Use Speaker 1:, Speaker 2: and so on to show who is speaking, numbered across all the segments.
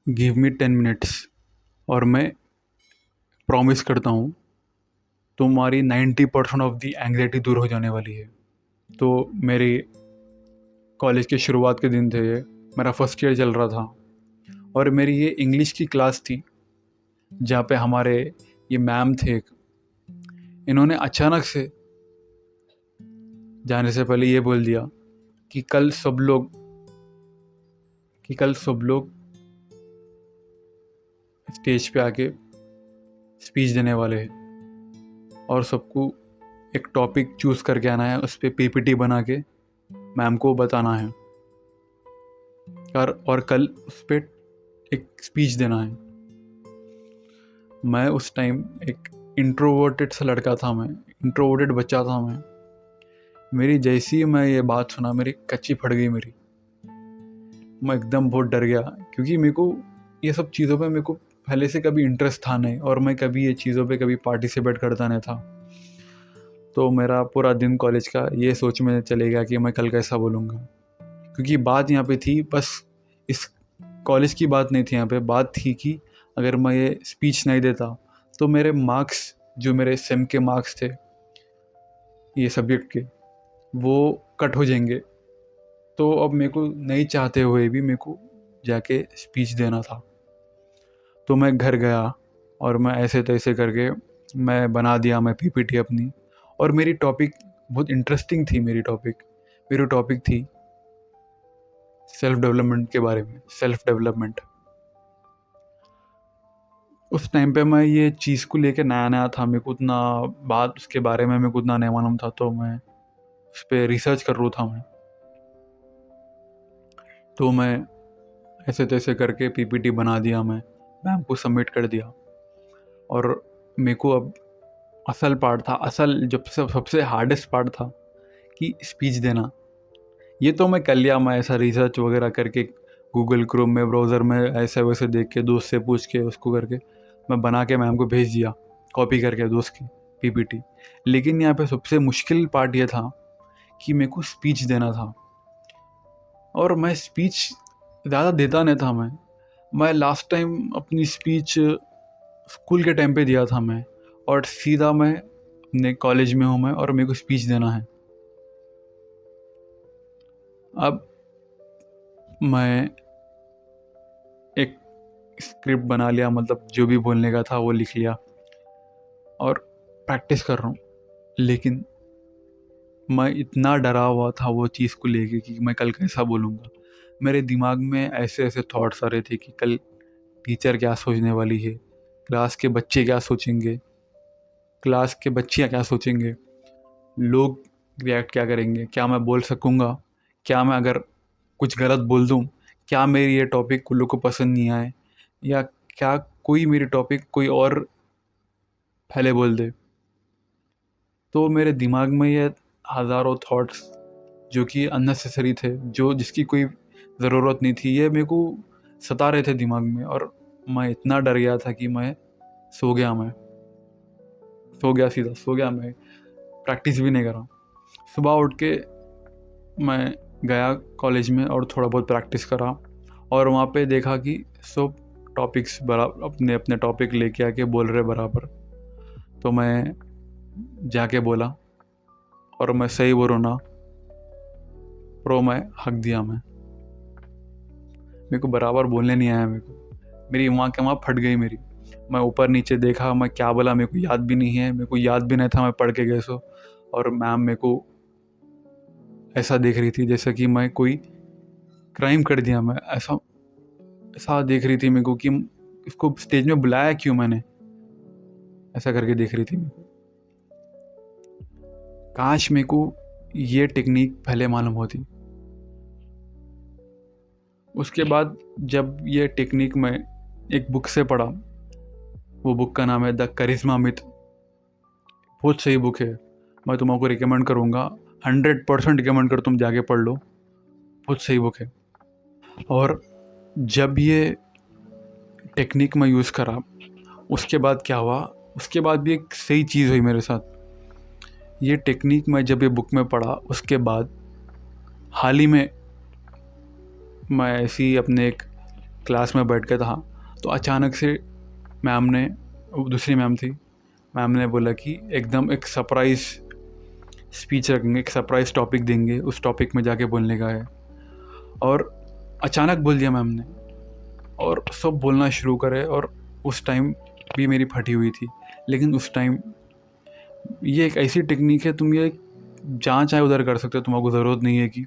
Speaker 1: Give me 10 minutes और मैं promise करता हूँ तुम्हारी 90% ऑफ दी एंग्जाइटी दूर हो जाने वाली है। तो मेरी कॉलेज के शुरुआत के दिन थे ये, मेरा फर्स्ट ईयर चल रहा था और मेरी ये इंग्लिश की क्लास थी जहाँ पे हमारे ये मैम थे एक। इन्होंने अचानक से जाने से पहले ये बोल दिया कि कल सब लोग स्टेज पे आके स्पीच देने वाले हैं और सबको एक टॉपिक चूज़ करके आना है, उस पर पीपीटी बना के मैम को बताना है और कल उस पर एक स्पीच देना है। मैं उस टाइम एक इंट्रोवर्टेड सा लड़का था, मैं इंट्रोवर्टेड बच्चा था। मेरी जैसी ही मैं ये बात सुना मेरी कच्ची फट गई मेरी। मैं एकदम बहुत डर गया क्योंकि मेरे को ये सब चीज़ों पे मेरे को पहले से कभी इंटरेस्ट था नहीं और मैं कभी ये चीज़ों पे कभी पार्टिसिपेट करता नहीं था। तो मेरा पूरा दिन कॉलेज का ये सोच में चले गया कि मैं कल कैसा बोलूँगा, क्योंकि बात यहाँ पे थी बस इस कॉलेज की बात नहीं थी। यहाँ पे बात थी कि अगर मैं ये स्पीच नहीं देता तो मेरे मार्क्स, जो मेरे सेम के मार्क्स थे ये सब्जेक्ट के, वो कट हो जाएंगे। तो अब मेरे को नहीं चाहते हुए भी मेरे को जाके स्पीच देना था। तो मैं घर गया और मैं ऐसे तैसे करके मैं बना दिया मैं पीपीटी अपनी। और मेरी टॉपिक बहुत इंटरेस्टिंग थी। मेरी टॉपिक थी सेल्फ डेवलपमेंट के बारे में, सेल्फ डेवलपमेंट। उस टाइम पे मैं ये चीज़ को लेके नया था, मेरे को उतना बात उसके बारे में मेरे को उतना नहीं मालूम था। तो मैं उस पर रिसर्च कर रहा था तो मैं ऐसे तैसे करके पीपीटी बना दिया, मैं मैम को सबमिट कर दिया। और मेरे को अब असल पार्ट था, जब सबसे हार्डेस्ट पार्ट था कि स्पीच देना। ये तो मैं कर लिया, मैं ऐसा रिसर्च वगैरह करके गूगल क्रोम में ब्राउज़र में ऐसे वैसे देख के दोस्त से पूछ के उसको करके मैं बना के मैम को भेज दिया, कॉपी करके दोस्त की पीपीटी। लेकिन यहाँ पे सबसे मुश्किल पार्ट ये था कि मेरे को स्पीच देना था और मैं स्पीच ज़्यादा देता नहीं था। मैं लास्ट टाइम अपनी स्पीच स्कूल के टाइम पे दिया था मैं, और सीधा मैं अपने कॉलेज में हूँ मैं और मेरे को स्पीच देना है। अब मैं एक स्क्रिप्ट बना लिया, मतलब जो भी बोलने का था वो लिख लिया और प्रैक्टिस कर रहा हूँ। लेकिन मैं इतना डरा हुआ था वो चीज़ को लेके कि मैं कल कैसा बोलूँगा। मेरे दिमाग में ऐसे ऐसे थॉट्स आ रहे थे कि कल टीचर क्या सोचने वाली है, क्लास के बच्चे क्या सोचेंगे, क्लास के बच्चियाँ क्या सोचेंगे, लोग रिएक्ट क्या करेंगे, क्या मैं बोल सकूँगा, क्या मैं अगर कुछ गलत बोल दूँ, क्या मेरी ये टॉपिक उन लोग को पसंद नहीं आए, या क्या कोई मेरी टॉपिक कोई और पहले बोल दे। तो मेरे दिमाग में ये हज़ारों थॉट्स जो कि अननेसेसरी थे, जो जिसकी कोई ज़रूरत नहीं थी, ये मेरे को सता रहे थे दिमाग में। और मैं इतना डर गया था कि मैं सो गया सीधा सो गया। मैं प्रैक्टिस भी नहीं करा। सुबह उठ के मैं गया कॉलेज में और थोड़ा बहुत प्रैक्टिस करा और वहाँ पे देखा कि सब टॉपिक्स बराबर अपने अपने टॉपिक लेके आके बोल रहे बराबर। तो मैं जाके बोला और मैं सही बोलो ना प्रो मैं हक दिया। मेरे को बराबर बोलने नहीं आया। मेरी वहाँ फट गई मेरी। मैं ऊपर नीचे देखा, मैं क्या बोला मेरे को याद भी नहीं है, मेरे को याद भी नहीं था मैं पढ़ के गए सो। और मैम मेरे को ऐसा देख रही थी जैसे कि मैं कोई क्राइम कर दिया। मैं ऐसा देख रही थी मेरे को कि इसको स्टेज में बुलाया क्यों मैंने, ऐसा करके देख रही थी मेरे को। काश मेरे को ये टेक्निक पहले मालूम होती। उसके बाद जब ये टेक्निक मैं एक बुक से पढ़ा, वो बुक का नाम है द करिश्मा मिथ। बहुत सही बुक है, मैं तुमको रिकमेंड करूँगा, 100% रिकमेंड कर, तुम जाके पढ़ लो, बहुत सही बुक है। और जब ये टेक्निक मैं यूज़ करा उसके बाद क्या हुआ, उसके बाद भी एक सही चीज़ हुई मेरे साथ। ये टेक्निक मैं जब ये बुक में पढ़ा उसके बाद हाल ही में मैं ऐसे ही अपने एक क्लास में बैठ के था, तो अचानक से मैम ने, दूसरी मैम थी, मैम ने बोला कि एकदम एक सरप्राइज़ स्पीच रखेंगे, एक सरप्राइज़ टॉपिक देंगे, उस टॉपिक में जाके बोलने का है। और अचानक बोल दिया मैम ने, और सब बोलना शुरू करे। और उस टाइम भी मेरी फटी हुई थी, लेकिन उस टाइम ये एक ऐसी टेक्निक है, तुम ये जहाँ चाहे उधर कर सकते हो। तुम्हारे ज़रूरत नहीं है कि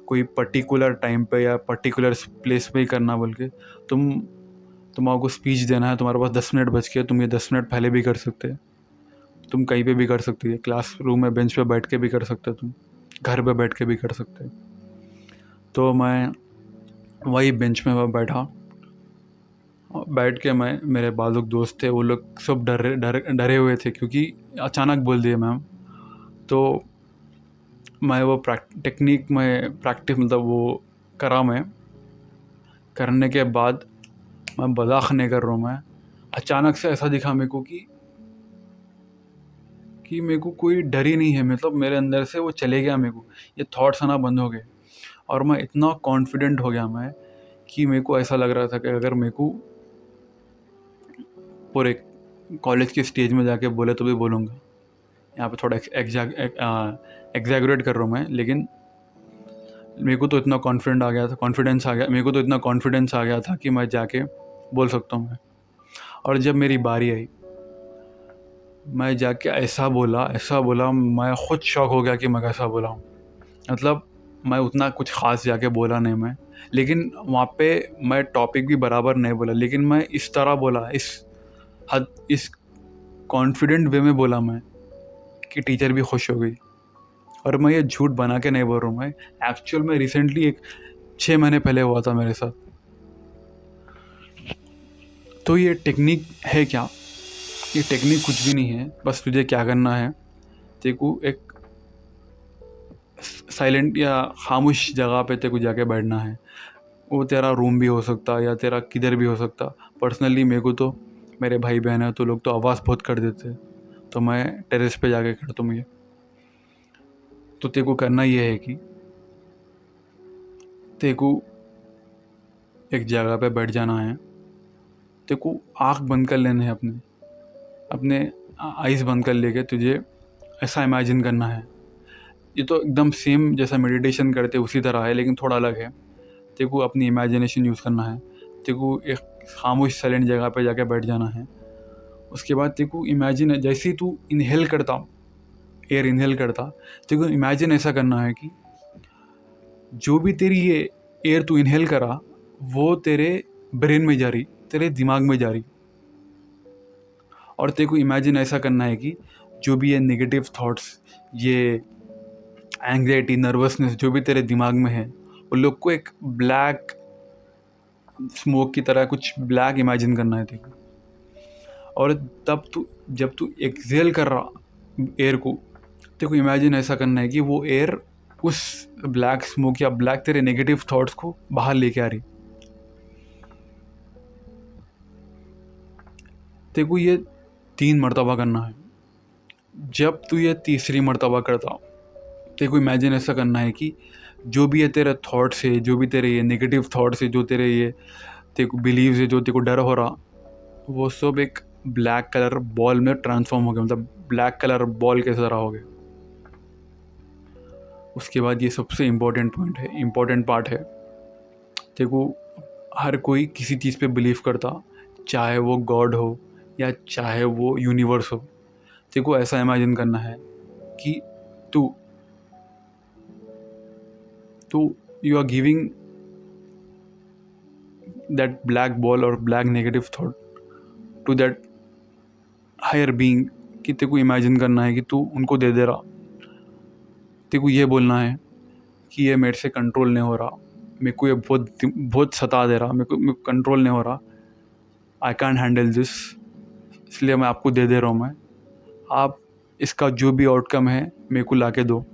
Speaker 1: कोई पर्टिकुलर टाइम पे या पर्टिकुलर प्लेस पे ही करना, बोल के तुम्हारे को स्पीच देना है, तुम्हारे पास 10 मिनट बच के, तुम ये 10 मिनट पहले भी कर सकते हो, तुम कहीं पे भी कर सकते हो, क्लास रूम में बेंच पे बैठ के भी कर सकते हो, तुम घर पे बैठ के भी कर सकते हो। तो मैं वही बेंच में मैं बैठा, बैठ के मैं, मेरे बाजुक दोस्त थे, वो लोग सब डरे हुए थे क्योंकि अचानक बोल दिए मैम। तो मैं वो टेक्निक में प्रैक्टिस, मतलब वो करा मैं। करने के बाद मैं मजाक नहीं कर रहा हूँ, मैं अचानक से ऐसा दिखा मेरे को कि मेरे को कोई डर ही नहीं है, मतलब मेरे अंदर से वो चले गया, मेरे को ये थॉट्स आना बंद हो गए। और मैं इतना कॉन्फिडेंट हो गया मैं कि मेरे को ऐसा लग रहा था कि अगर मेरे को पूरे कॉलेज के स्टेज में जाके बोले तो भी बोलूँगा। यहाँ पे थोड़ा एग्जैगरेट कर रहा हूँ मैं, लेकिन मेरे को तो इतना कॉन्फिडेंस आ गया, मेरे को तो इतना कॉन्फिडेंस आ गया था कि मैं जाके बोल सकता हूँ मैं। और जब मेरी बारी आई, मैं जाके ऐसा बोला, मैं ख़ुद शॉक हो गया कि मैं कैसा बोला हूँ। मतलब मैं उतना कुछ ख़ास जाके बोला नहीं मैं, लेकिन वहाँ पे मैं टॉपिक भी बराबर नहीं बोला, लेकिन मैं इस तरह बोला, इस कॉन्फिडेंट वे में बोला मैं कि टीचर भी खुश हो गई। और मैं ये झूठ बना के नहीं बोल रहा हूँ, मैं एक्चुअल में रिसेंटली 6 महीने पहले हुआ था मेरे साथ। तो ये टेक्निक है क्या? ये टेक्निक कुछ भी नहीं है, बस तुझे क्या करना है, तेरे को एक साइलेंट या खामोश जगह पे तेरे को जाके बैठना है। वो तेरा रूम भी हो सकता है या तेरा किधर भी हो सकता। पर्सनली मेरे को तो, मेरे भाई बहन है तो लोग तो आवाज़ बहुत कर देते, तो मैं टेरेस पे जाके करता हूँ ये। तो तेरे को करना ये है कि तेरे को एक जगह पे बैठ जाना है, तेरे को आँख बंद कर लेने हैं, अपने आइज़ बंद कर लेके तुझे ऐसा इमेजिन करना है। ये तो एकदम सेम जैसा मेडिटेशन करते उसी तरह है, लेकिन थोड़ा अलग है। तेरे को अपनी इमेजिनेशन यूज़ करना है, तेरे को एक खामोश साइलेंट जगह पे जाके बैठ जाना है। उसके बाद तेरे को इमेजिन, जैसे ही तू इनहेल करता, एयर इनहेल करता, तेरे को इमेजिन ऐसा करना है कि जो भी तेरी ये एयर तू इनहेल करा, वो तेरे ब्रेन में जा रही, तेरे दिमाग में जा रही। और तेरे को इमेजिन ऐसा करना है कि जो भी ये नेगेटिव थॉट्स, ये एंग्जाइटी, नर्वसनेस जो भी तेरे दिमाग में है, उन लोग को एक ब्लैक स्मोक की तरह कुछ ब्लैक इमेजिन करना है तेरे को। और तब जब तू एक्सेल कर रहा एयर को, तेरे को इमेजिन ऐसा करना है कि वो एयर उस ब्लैक स्मोक या ब्लैक तेरे नेगेटिव थॉट्स को बाहर लेके आ रही। तेरे को ये 3 मरतबा करना है। जब तू ये तीसरी मरतबा करता, तेरे को इमेजिन ऐसा करना है कि जो भी ये तेरे थॉट्स है, जो भी तेरे ये नेगेटिव थॉट्स है, जो तेरे ये तेरे को बिलीव्स है, जो तेरे को डर हो रहा, वो सब एक ब्लैक कलर बॉल में ट्रांसफॉर्म हो गया, मतलब ब्लैक कलर बॉल के तरह हो गए। उसके बाद ये सबसे इम्पोर्टेंट पार्ट है। तेरे को हर कोई किसी चीज़ पे बिलीव करता, चाहे वो गॉड हो या चाहे वो यूनिवर्स हो। तेरे को ऐसा इमेजिन करना है कि तू you are giving that black ball और black negative thought to that higher being, कि तेरे को इमेजिन करना है कि तू उनको दे दे रहा। तेरे को ये बोलना है कि ये मेरे से कंट्रोल नहीं हो रहा, मेरे को ये बहुत सता दे रहा, मेरे को कंट्रोल नहीं हो रहा, आई कैंट हैंडल दिस, इसलिए मैं आपको दे दे रहा हूँ। आप इसका जो भी आउटकम है मेरे को ला के दो,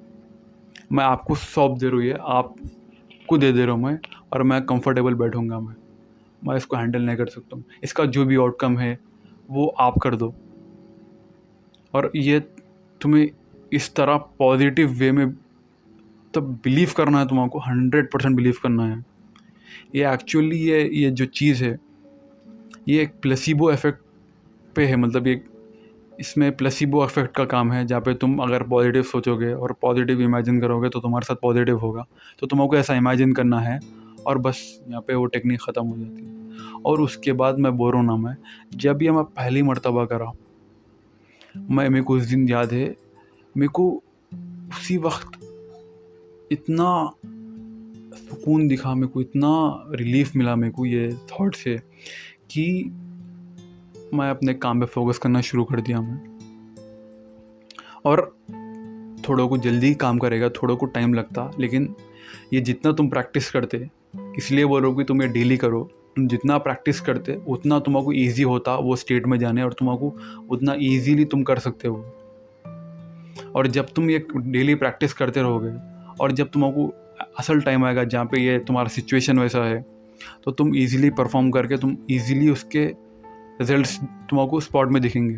Speaker 1: मैं आपको सौंप दे रहा हूँ, ये आपको दे दे रहा हूँ मैं, और मैं कंफर्टेबल बैठूँगा, मैं इसको हैंडल नहीं कर सकता हूँ, इसका जो भी आउटकम है वो आप कर दो। और ये तुम्हें इस तरह पॉजिटिव वे में तब बिलीव करना है, तुमको 100% बिलीव करना है ये एक्चुअली ये जो चीज़ है ये एक प्लेसिबो इफ़ेक्ट पे है, मतलब ये इसमें प्लेसिबो इफ़ेक्ट का काम है, जहाँ पे तुम अगर पॉजिटिव सोचोगे और पॉजिटिव इमेजिन करोगे तो तुम्हारे साथ पॉजिटिव होगा। तो तुमको ऐसा इमेजिन करना है और बस यहाँ पे वो टेक्निक ख़त्म हो जाती है। और उसके बाद मैं बोल रहा हूँ ना, मैं जब ये मैं पहली मर्तबा करा, मेरे को उस दिन याद है, मेरे को उसी वक्त इतना सुकून दिखा, मेरे को इतना रिलीफ मिला मेरे को ये थॉट से कि मैं अपने काम पे फोकस करना शुरू कर दिया मैं। और थोड़ों को जल्दी काम करेगा, थोड़ों को टाइम लगता, लेकिन ये जितना तुम प्रैक्टिस करते, इसलिए बोलो कि तुम ये डेली करो, तुम जितना प्रैक्टिस करते उतना तुमको ईजी होता वो स्टेट में जाने, और तुमको उतना ईजीली तुम कर सकते हो। और जब तुम ये डेली प्रैक्टिस करते रहोगे और जब तुमको असल टाइम आएगा जहाँ पे ये तुम्हारा सिचुएशन वैसा है, तो तुम इजीली परफॉर्म करके तुम इजीली उसके रिजल्ट्स तुमको स्पॉट में दिखेंगे।